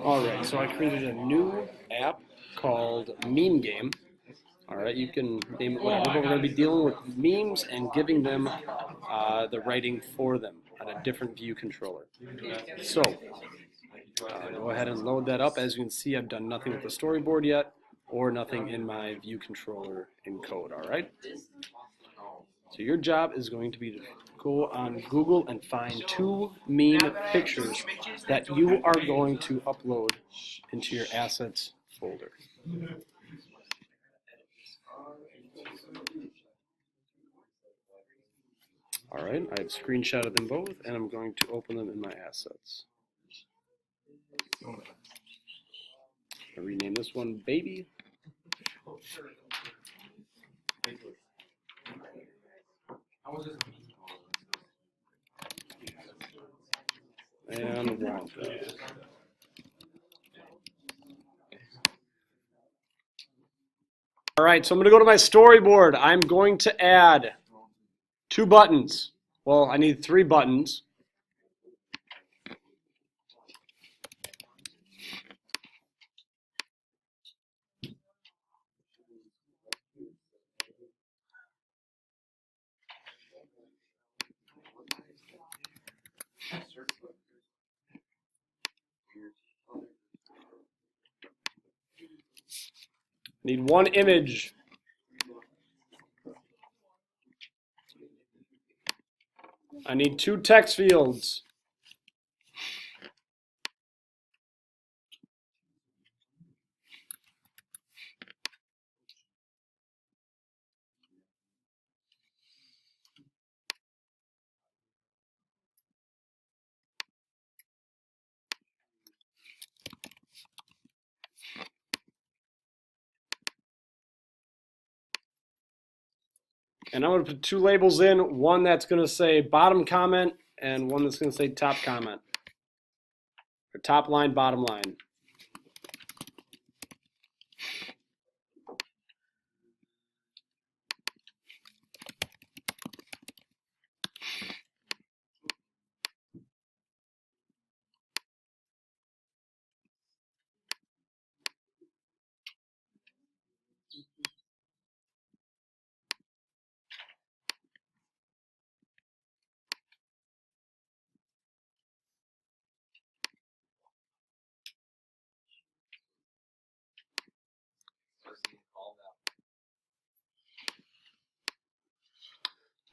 Alright, so I created a new app called Meme Game. Alright, you can name it whatever, but we're going to be dealing with memes and giving them the writing for them on a different view controller. So, go ahead and load that up. As you can see, I've done nothing with the storyboard yet, or nothing in my view controller in code, alright? So your job is going to be to go on Google and find 2 meme pictures that you are going to upload into your assets folder. Alright, I've screenshotted them both and I'm going to open them in my assets. I rename this one Baby. And Wanda. Alright, so I'm going to go to my storyboard. I'm going to add 2 buttons. Well, I need 3 buttons. Need 1 image. I need 2 text fields. And I'm going to put 2 labels in, one that's going to say bottom comment and one that's going to say top comment. Or top line, bottom line.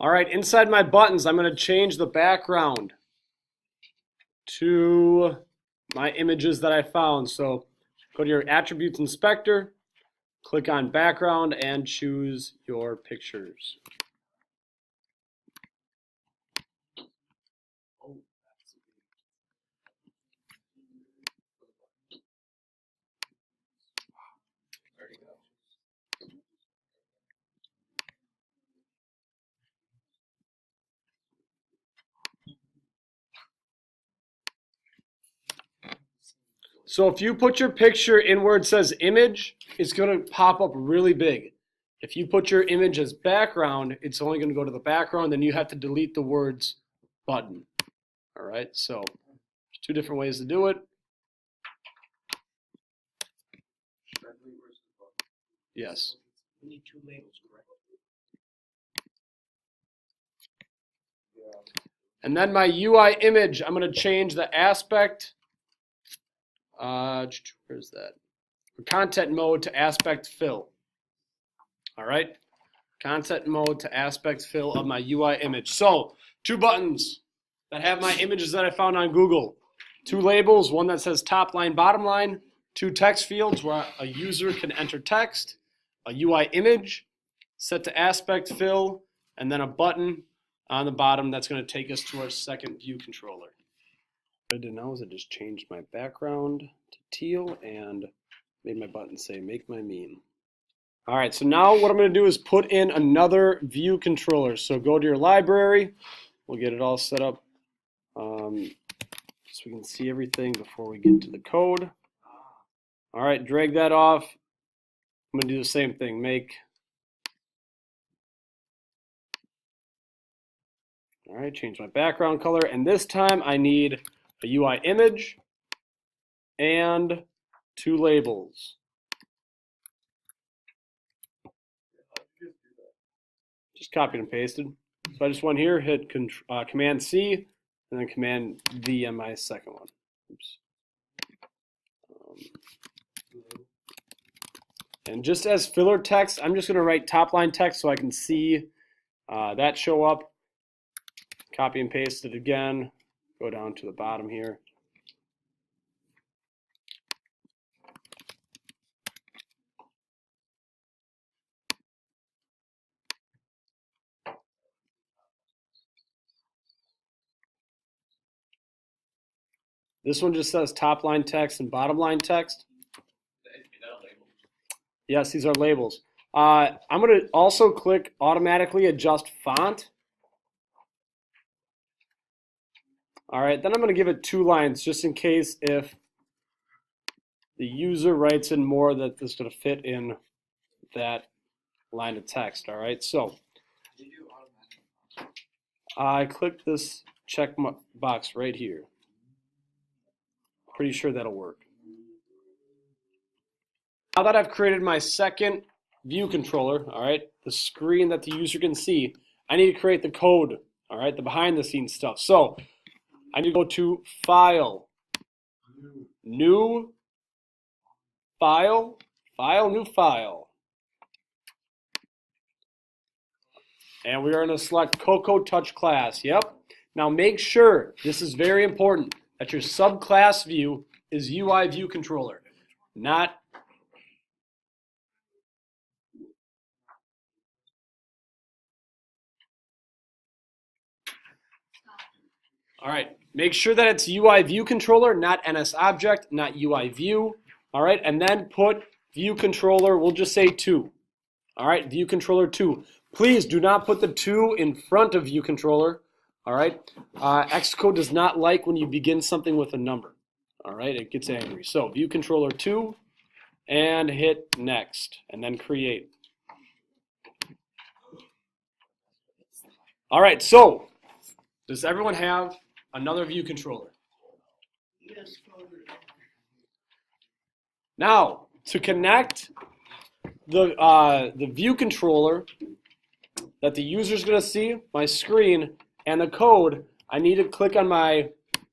All right, inside my buttons, I'm going to change the background to my images that I found. So go to your attributes inspector, click on background, and choose your pictures. So if you put your picture in where it says image, it's going to pop up really big. If you put your image as background, it's only going to go to the background, then you have to delete the words button. All right, so there's 2 different ways to do it. Yes. We need 2 labels, correct? And then my UI image, I'm going to change the aspect. Where's that? Content mode to aspect fill. All right, content mode to aspect fill of my UI image. So 2 buttons that have my images that I found on Google. 2 labels, one that says top line, bottom line. 2 text fields where a user can enter text. A UI image set to aspect fill, and then a button on the bottom that's going to take us to our second view controller. What I did now is I just changed my background to teal and made my button say make my meme. Alright, so now what I'm going to do is put in another view controller. So go to your library, we'll get it all set up so we can see everything before we get to the code. Alright, drag that off. I'm going to do the same thing, make. Alright, change my background color, and this time I need a UI image and 2 labels. Just copied and pasted. So I just went here, hit Command C, and then Command V on my second one. Oops. And just as filler text, I'm just going to write top line text so I can see that show up. Copy and paste it again. Go down to the bottom here. This one just says top line text and bottom line text. Yes, these are labels. I'm going to also click automatically adjust font. All right, then I'm going to give it 2 lines just in case if the user writes in more that is going to fit in that line of text. All right, so I click this check box right here. Pretty sure that'll work. Now that I've created my second view controller, all right, the screen that the user can see, I need to create the code, all right, the behind the scenes stuff. So I need to go to File, New File, New File. And we are going to select Cocoa Touch class. Yep. Now make sure, this is very important, that your subclass view is UI view controller, not all right, make sure that it's UI view controller, not NS object, not UI view. All right, and then put view controller, we'll just say 2. All right, view controller 2. Please do not put the 2 in front of view controller. All right, Xcode does not like when you begin something with a number. All right, it gets angry. So view controller 2 and hit next and then create. All right, so does everyone have another view controller? Yes, Father. Now, to connect the view controller that the user is going to see, my screen, and the code, I need to click on my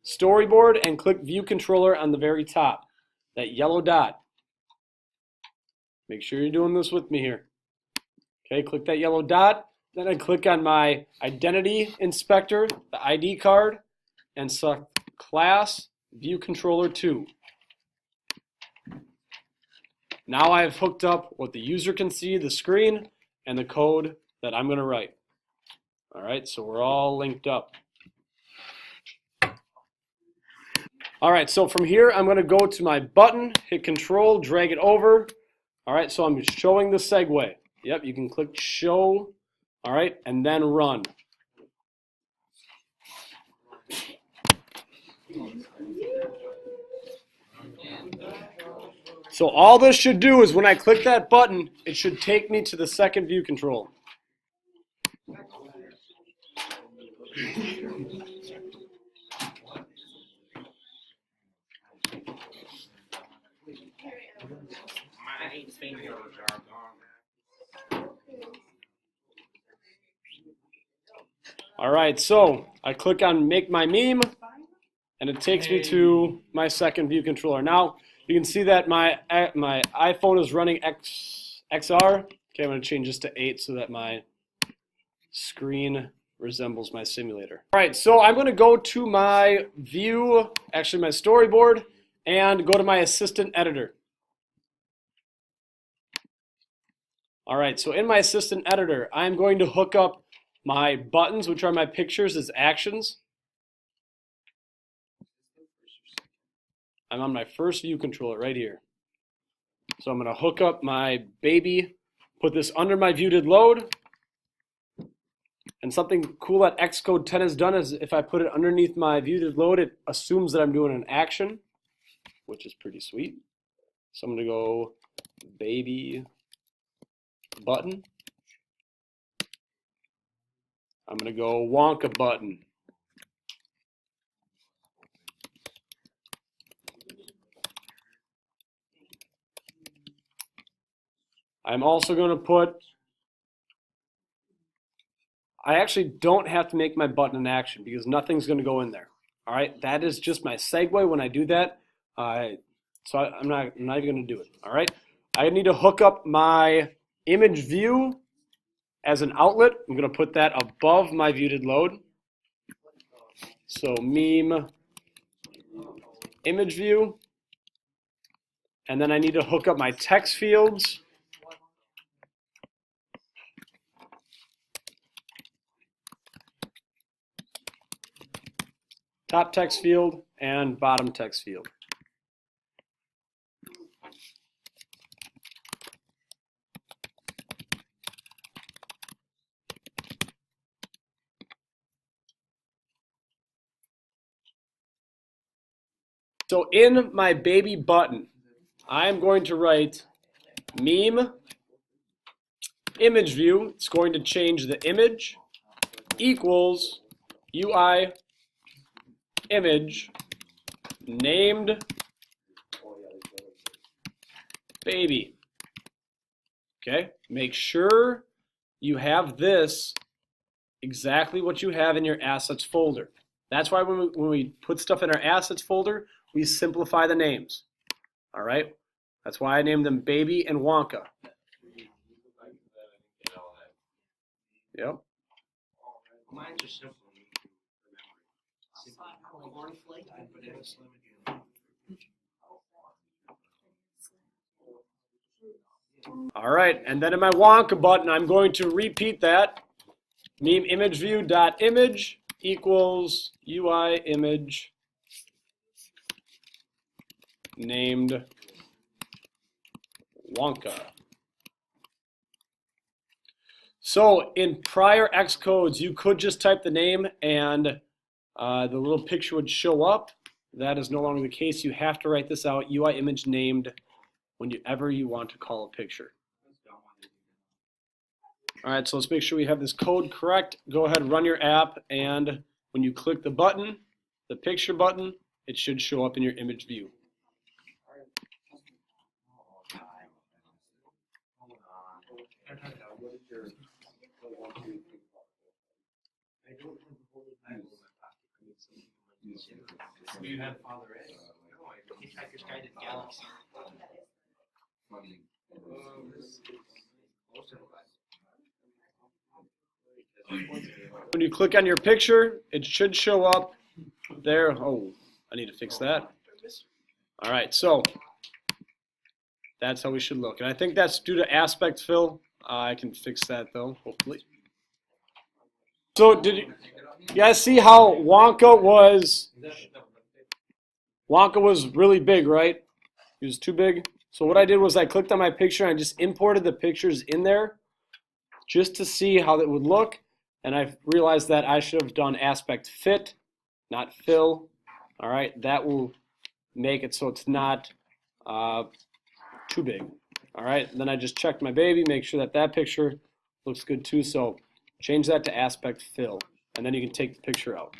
storyboard and click view controller on the very top, that yellow dot. Make sure you're doing this with me here. Okay, click that yellow dot. Then I click on my identity inspector, the ID card, and select class view controller 2. Now I have hooked up what the user can see, the screen, and the code that I'm going to write. All right, so we're all linked up. All right, so from here I'm going to go to my button, hit Control, drag it over. All right, so I'm showing the segue. Yep, you can click Show. All right, and then Run. So all this should do is when I click that button, it should take me to the second view control. All right, so I click on Make My Meme, and it takes me to my second view controller. Now, you can see that my iPhone is running XR. Okay, I'm going to change this to 8 so that my screen resembles my simulator. All right, so I'm going to go to my view, actually my storyboard, and go to my assistant editor. All right, so in my assistant editor, I'm going to hook up my buttons, which are my pictures, as actions. I'm on my first view controller right here. So I'm going to hook up my baby, put this under my view did load. And something cool that Xcode 10 has done is if I put it underneath my view did load, it assumes that I'm doing an action, which is pretty sweet. So I'm going to go baby button. I'm going to go Wonka button. I'm also going to put, I actually don't have to make my button an action because nothing's going to go in there. All right, that is just my segue when I do that. So I'm not even going to do it. All right, I need to hook up my image view as an outlet. I'm going to put that above my viewed load. So meme image view. And then I need to hook up my text fields. Top text field and bottom text field. So in my baby button, I am going to write meme image view. It's going to change the image equals UI image named baby. Okay, make sure you have this exactly what you have in your assets folder. That's why when we put stuff in our assets folder, we simplify the names. All right, that's why I named them Baby and Wonka. Yep. Mine's just simple. All right, and then in my Wonka button, I'm going to repeat that. Meme image view dot image equals UI image named Wonka. So in prior Xcodes, you could just type the name and the little picture would show up. That is no longer the case. You have to write this out, UI image named, whenever you want to call a picture. All right, so let's make sure we have this code correct. Go ahead and run your app, and when you click the button, the picture button, it should show up in your image view. You have Father Ed? No, I Hitchhiker's Guide to the Galaxy. When you click on your picture, it should show up there. Oh, I need to fix that. All right, so that's how we should look. And I think that's due to aspect fill. I can fix that though, hopefully. So did you guys see how Wonka was really big, right? He was too big. So what I did was I clicked on my picture and I just imported the pictures in there just to see how that would look. And I realized that I should have done aspect fit, not fill. All right, that will make it so it's not too big. All right, then I just checked my baby, make sure that that picture looks good too. So change that to aspect fill, and then you can take the picture out.